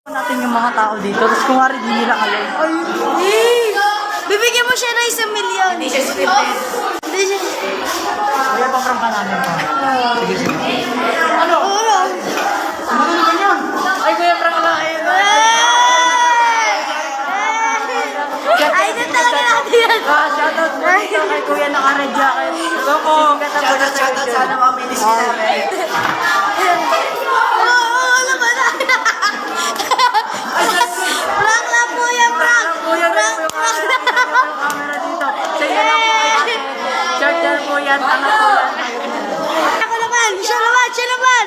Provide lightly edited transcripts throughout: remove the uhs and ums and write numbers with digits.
natin yung mga tao dito. Tapos kung nga rin di nila alam. Ay, Bibigyan mo siya ng 1,000,000. hindi siya scripted. Hindi siya. Kaya pa-prank ka namin pa. Sige, sige. Ano? Ano? Ano naman yun? Ay, kuya, prank lang kayo. Ay, ito talaga natin yan. Shoutout po dito kay kuya naka-red jacket. Hello po. Shoutout sana maminis kita. Oo, alam mo na. Prank lang po yan, prank. Kuya, prank po yung camera dito. Sa iyo lang po kaya. Charger po yan. Tanga po yan. Ako naman, siya naman, siya naman.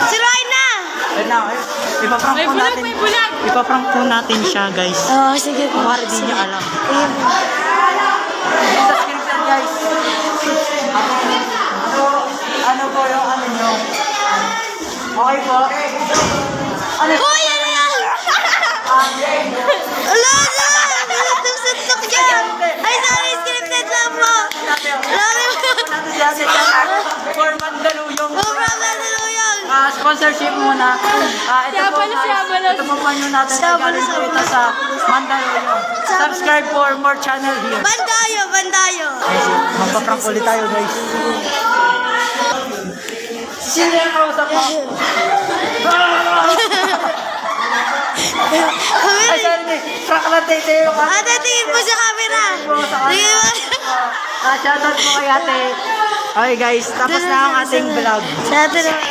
Si Ryan. Wait na, ipaprank po natin. Ipaprank po natin siya, guys. Oo, sige po. Kung di niya alam. Ayun. Hindi sa scripted, guys. Ano po yung ano nyo? Okay po. Ano? Uy, ano yan? Ala, ala. Suntok yan. Ay, sorry, scripted lang po. Lami mo. For Mandaluyong. Sobrang naluluyang. Sponsorship muna. Ito po guys. Ito po panyo natin. Galing po ito sa Mandaluyong. Subscribe for more channel here. Bandayo, bandayo. Magpaprank ulit tayo, guys. Sino yung kausap mo? Ay, sorry. Prank lang tayo. Ate, tingin mo sa camera. Tingin mo. Shoutout po kay ate. Okay guys, tapos na ang ating vlog. Sa atin naman.